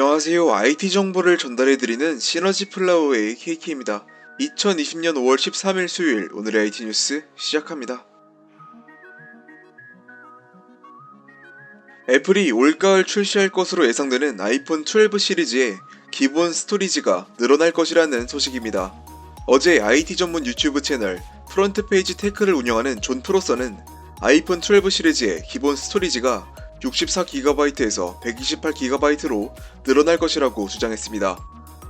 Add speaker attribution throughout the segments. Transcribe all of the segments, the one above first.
Speaker 1: 안녕하세요. IT 정보를 전달해드리는 시너지 플라워의 KK입니다. 2020년 5월 13일 수요일 오늘의 IT 뉴스 시작합니다. 애플이 올가을 출시할 것으로 예상되는 아이폰 12 시리즈의 기본 스토리지가 늘어날 것이라는 소식입니다. 어제 IT 전문 유튜브 채널 프론트페이지 테크를 운영하는 존 프로서는 아이폰 12 시리즈의 기본 스토리지가 64GB에서 128GB로 늘어날 것이라고 주장했습니다.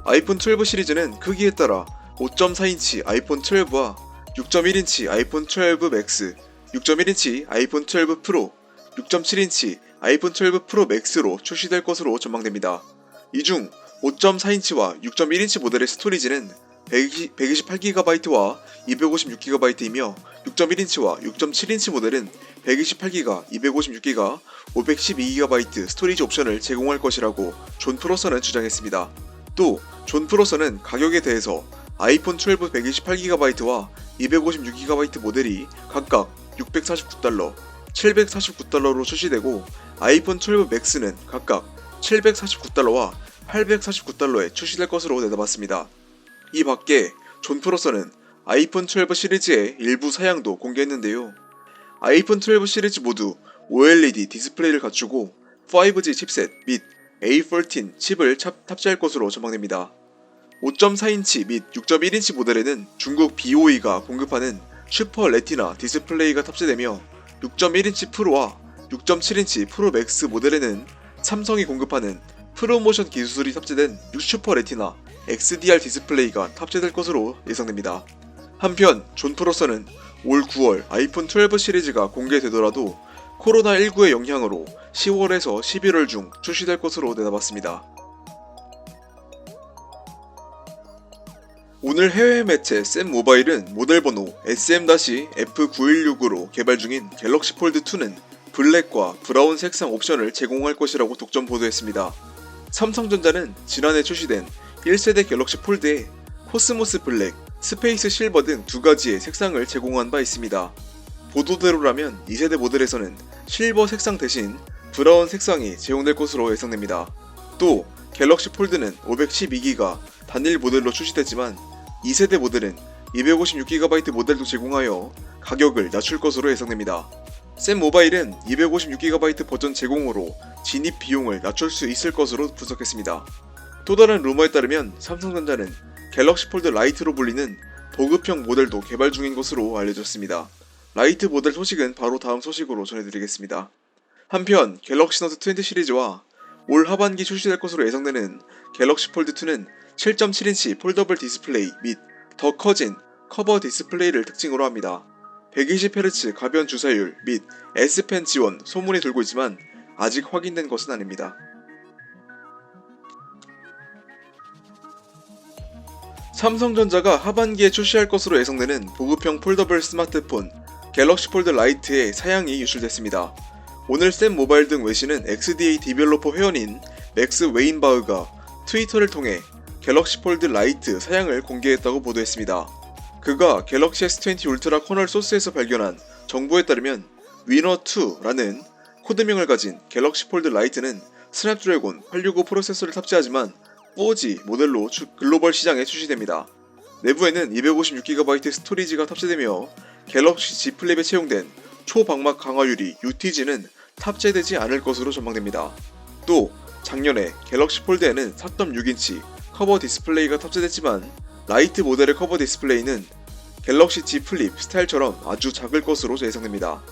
Speaker 1: 아이폰 12 시리즈는 크기에 따라 5.4인치 아이폰 12와 6.1인치 아이폰 12 맥스, 6.1인치 아이폰 12 프로, 6.7인치 아이폰 12 프로 맥스로 출시될 것으로 전망됩니다. 이 중 5.4인치와 6.1인치 모델의 스토리지는 128GB와 256GB이며 6.1인치와 6.7인치 모델은 128GB, 256GB, 512GB 스토리지 옵션을 제공할 것이라고 존 프로서는 주장했습니다. 또 존 프로서는 가격에 대해서 아이폰 12 128GB와 256GB 모델이 각각 $649, $749로 출시되고 아이폰 12 맥스는 각각 $749와 $849에 출시될 것으로 내다봤습니다. 이 밖에 존 프로서는 아이폰 12 시리즈의 일부 사양도 공개했는데요. 아이폰 12 시리즈 모두 OLED 디스플레이를 갖추고 5G 칩셋 및 A14 칩을 탑재할 것으로 전망됩니다. 5.4인치 및 6.1인치 모델에는 중국 BOE가 공급하는 슈퍼 레티나 디스플레이가 탑재되며 6.1인치 프로와 6.7인치 프로 맥스 모델에는 삼성이 공급하는 프로모션 기술이 탑재된 슈퍼 레티나 XDR 디스플레이가 탑재될 것으로 예상됩니다. 한편 존 프로서는 올 9월 아이폰 12 시리즈가 공개되더라도 코로나19의 영향으로 10월에서 11월 중 출시될 것으로 내다봤습니다. 오늘 해외 매체 샘 모바일은 모델 번호 SM-F916으로 개발 중인 갤럭시 폴드 2는 블랙과 브라운 색상 옵션을 제공할 것이라고 독점 보도했습니다. 삼성전자는 지난해 출시된 1세대 갤럭시 폴드에 코스모스 블랙, 스페이스 실버 등 두 가지의 색상을 제공한 바 있습니다. 보도대로라면 2세대 모델에서는 실버 색상 대신 브라운 색상이 제공될 것으로 예상됩니다. 또 갤럭시 폴드는 512GB 단일 모델로 출시됐지만 2세대 모델은 256GB 모델도 제공하여 가격을 낮출 것으로 예상됩니다. 샘 모바일은 256GB 버전 제공으로 진입 비용을 낮출 수 있을 것으로 분석했습니다. 또 다른 루머에 따르면 삼성전자는 갤럭시 폴드 라이트로 불리는 보급형 모델도 개발 중인 것으로 알려졌습니다. 라이트 모델 소식은 바로 다음 소식으로 전해드리겠습니다. 한편 갤럭시 노트 20 시리즈와 올 하반기 출시될 것으로 예상되는 갤럭시 폴드 2는 7.7인치 폴더블 디스플레이 및 더 커진 커버 디스플레이를 특징으로 합니다. 120Hz 가변 주사율 및 S펜 지원 소문이 돌고 있지만 아직 확인된 것은 아닙니다. 삼성전자가 하반기에 출시할 것으로 예상되는 보급형 폴더블 스마트폰 갤럭시 폴드 라이트의 사양이 유출됐습니다. 오늘 샘 모바일 등 외신은 XDA 디벨로퍼 회원인 맥스 웨인바흐가 트위터를 통해 갤럭시 폴드 라이트 사양을 공개했다고 보도했습니다. 그가 갤럭시 S20 울트라 커널 소스에서 발견한 정보에 따르면 위너2라는 코드명을 가진 갤럭시 폴드 라이트는 스냅드래곤 865 프로세서를 탑재하지만 4G 모델로 글로벌 시장에 출시됩니다. 내부에는 256GB 스토리지가 탑재되며 갤럭시 Z 플립에 채용된 초방막 강화 유리 UTG는 탑재되지 않을 것으로 전망됩니다. 또 작년에 갤럭시 폴드에는 4.6인치 커버 디스플레이가 탑재됐지만 라이트 모델의 커버 디스플레이는 갤럭시 Z 플립 스타일처럼 아주 작을 것으로 예상됩니다.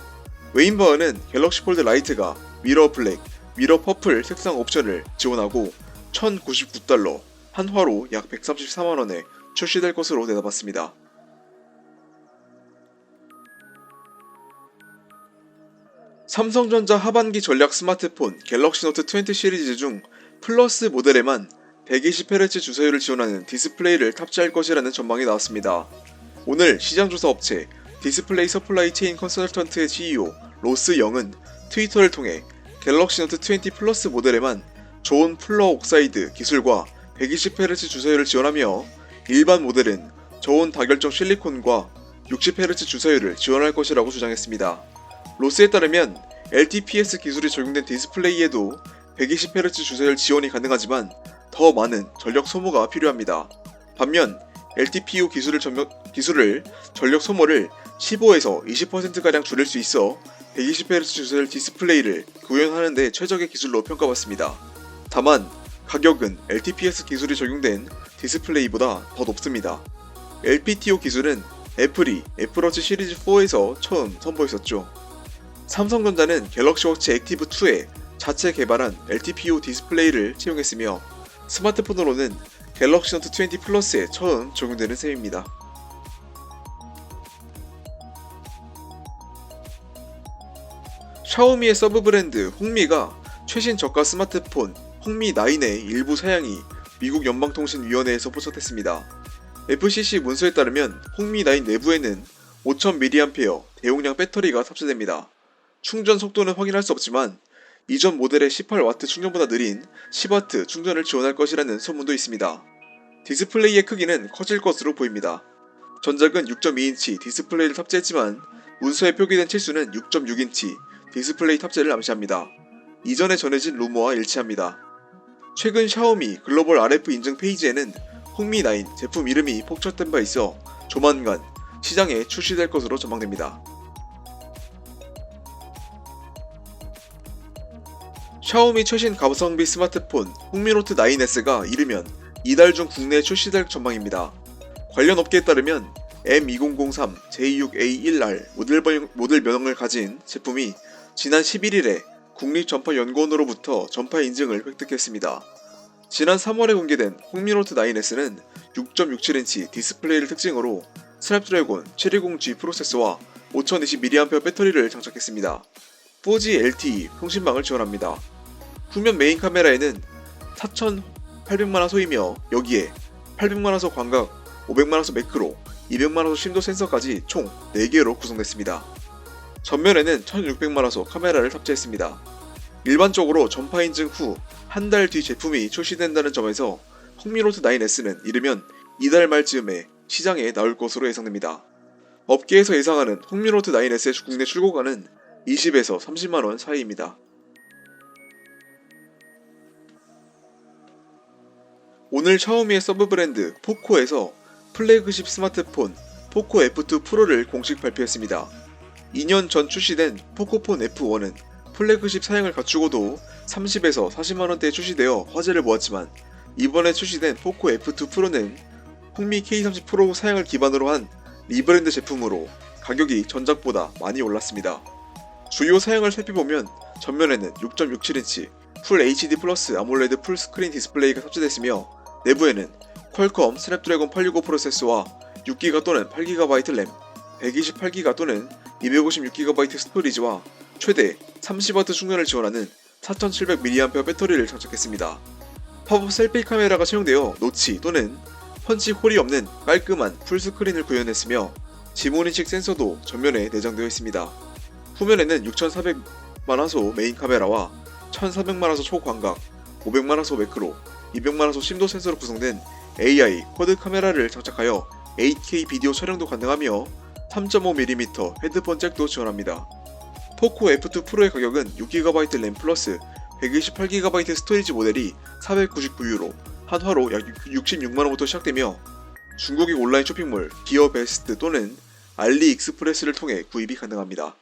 Speaker 1: 웨인바흐는 갤럭시 폴드 라이트가 미러 블랙, 미러 퍼플 색상 옵션을 지원하고 $1,099, 한화로 약 134만원에 출시될 것으로 내다봤습니다. 삼성전자 하반기 전략 스마트폰 갤럭시 노트 20 시리즈 중 플러스 모델에만 120Hz 주사율을 지원하는 디스플레이를 탑재할 것이라는 전망이 나왔습니다. 오늘 시장조사 업체 디스플레이 서플라이 체인 컨설턴트의 CEO 로스 영은 트위터를 통해 갤럭시 노트 20 플러스 모델에만 좋은 플러 옥사이드 기술과 120Hz 주사율을 지원하며 일반 모델은 저온 다결정 실리콘과 60Hz 주사율을 지원할 것이라고 주장했습니다. 로스에 따르면 LTPS 기술이 적용된 디스플레이에도 120Hz 주사율 지원이 가능하지만 더 많은 전력 소모가 필요합니다. 반면 LTPO 기술을 전력 소모를 15에서 20%가량 줄일 수 있어 120Hz 주사율 디스플레이를 구현하는 데 최적의 기술로 평가받습니다. 다만 가격은 LTPS 기술이 적용된 디스플레이보다 더 높습니다. LPTO 기술은 애플이 애플워치 시리즈 4에서 처음 선보였었죠. 삼성전자는 갤럭시 워치 액티브 2에 자체 개발한 LTPO 디스플레이를 채용했으며 스마트폰으로는 갤럭시 노트 20 플러스에 처음 적용되는 셈입니다. 샤오미의 서브 브랜드 홍미가 최신 저가 스마트폰 홍미 9의 일부 사양이 미국 연방통신위원회에서 포착됐습니다. FCC 문서에 따르면 홍미 9 내부에는 5000mAh 대용량 배터리가 탑재됩니다. 충전 속도는 확인할 수 없지만 이전 모델의 18W 충전보다 느린 10W 충전을 지원할 것이라는 소문도 있습니다. 디스플레이의 크기는 커질 것으로 보입니다. 전작은 6.2인치 디스플레이를 탑재했지만 문서에 표기된 치수는 6.6인치 디스플레이 탑재를 암시합니다. 이전에 전해진 루머와 일치합니다. 최근 샤오미 글로벌 RF 인증 페이지에는 홍미 9 제품 이름이 폭착된 바 있어 조만간 시장에 출시될 것으로 전망됩니다. 샤오미 최신 가성비 스마트폰 홍미노트 9S가 이르면 이달 중 국내에 출시될 전망입니다. 관련 업계에 따르면 M2003J6A1R 모델명을 가진 제품이 지난 11일에 국립전파연구원으로부터 전파 인증을 획득했습니다. 지난 3월에 공개된 홍미노트 9S는 6.67인치 디스플레이를 특징으로 스냅드래곤 720G 프로세서와 5020mAh 배터리를 장착했습니다. 4G LTE 통신망을 지원합니다. 후면 메인 카메라에는 4800만화소이며 여기에 800만화소 광각, 500만화소 매크로, 200만화소 심도 센서까지 총 4개로 구성됐습니다. 전면에는 1600만화소 카메라를 탑재했습니다. 일반적으로 전파 인증 후 한 달 뒤 제품이 출시된다는 점에서 홍미노트 9S는 이르면 이달 말쯤에 시장에 나올 것으로 예상됩니다. 업계에서 예상하는 홍미노트 9S의 국내 출고가는 20에서 30만원 사이입니다. 오늘 샤오미의 서브 브랜드 포코에서 플래그십 스마트폰 포코 F2 프로를 공식 발표했습니다. 2년 전 출시된 포코폰 F1은 플래그십 사양을 갖추고도 30에서 40만원대에 출시되어 화제를 모았지만 이번에 출시된 포코 F2 프로는 홍미 K30 프로 사양을 기반으로 한 리브랜드 제품으로 가격이 전작보다 많이 올랐습니다. 주요 사양을 살펴보면 전면에는 6.67인치 풀 HD 플러스 아몰레드 풀스크린 디스플레이가 탑재됐으며 내부에는 퀄컴 스냅드래곤 865 프로세서와 6GB 또는 8GB 램, 128GB 또는 256GB 스토리지와 최대 30W 충전을 지원하는 4700mAh 배터리를 장착했습니다. 팝업 셀피 카메라가 채용되어 노치 또는 펀치 홀이 없는 깔끔한 풀스크린을 구현했으며 지문인식 센서도 전면에 내장되어 있습니다. 후면에는 6400만화소 메인 카메라와 1400만화소 초광각, 500만화소 매크로, 200만화소 심도 센서로 구성된 AI 쿼드 카메라를 장착하여 8K 비디오 촬영도 가능하며 3.5mm 헤드폰 잭도 지원합니다. 포코 F2 프로의 가격은 6GB 램 플러스 128GB 스토리지 모델이 499유로, 한화로 약 66만원부터 시작되며 중국의 온라인 쇼핑몰 기어베스트 또는 알리익스프레스를 통해 구입이 가능합니다.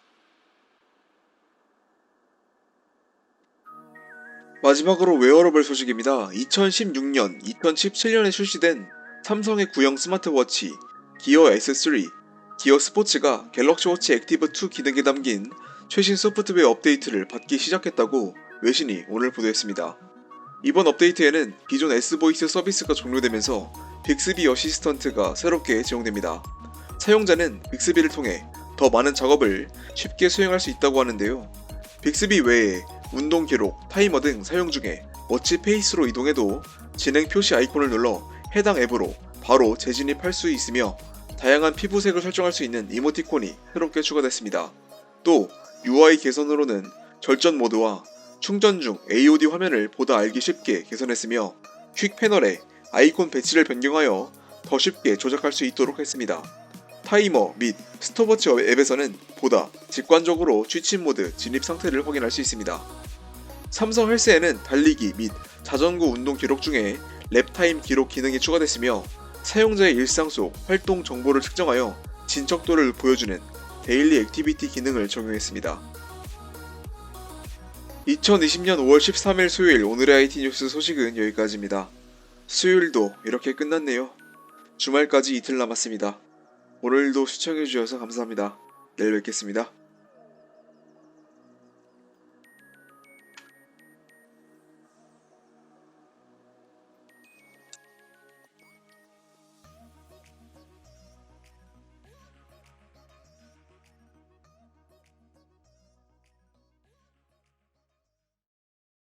Speaker 1: 마지막으로 웨어러블 소식입니다. 2016년, 2017년에 출시된 삼성의 구형 스마트워치 기어 S3, 기어 스포츠가 갤럭시 워치 액티브 2 기능이 담긴 최신 소프트웨어 업데이트를 받기 시작했다고 외신이 오늘 보도했습니다. 이번 업데이트에는 기존 S보이스 서비스가 종료되면서 빅스비 어시스턴트가 새롭게 제공됩니다. 사용자는 빅스비를 통해 더 많은 작업을 쉽게 수행할 수 있다고 하는데요. 빅스비 외에 운동 기록, 타이머 등 사용 중에 워치 페이스로 이동해도 진행 표시 아이콘을 눌러 해당 앱으로 바로 재진입할 수 있으며 다양한 피부색을 설정할 수 있는 이모티콘이 새롭게 추가됐습니다. 또 UI 개선으로는 절전 모드와 충전 중 AOD 화면을 보다 알기 쉽게 개선했으며 퀵 패널에 아이콘 배치를 변경하여 더 쉽게 조작할 수 있도록 했습니다. 타이머 및 스톱워치 앱에서는 보다 직관적으로 취침 모드 진입 상태를 확인할 수 있습니다. 삼성 헬스에는 달리기 및 자전거 운동 기록 중에 랩타임 기록 기능이 추가됐으며 사용자의 일상 속 활동 정보를 측정하여 진척도를 보여주는 데일리 액티비티 기능을 적용했습니다. 2020년 5월 13일 수요일 오늘의 IT 뉴스 소식은 여기까지입니다. 수요일도 이렇게 끝났네요. 주말까지 이틀 남았습니다. 오늘도 시청해주셔서 감사합니다. 내일 뵙겠습니다.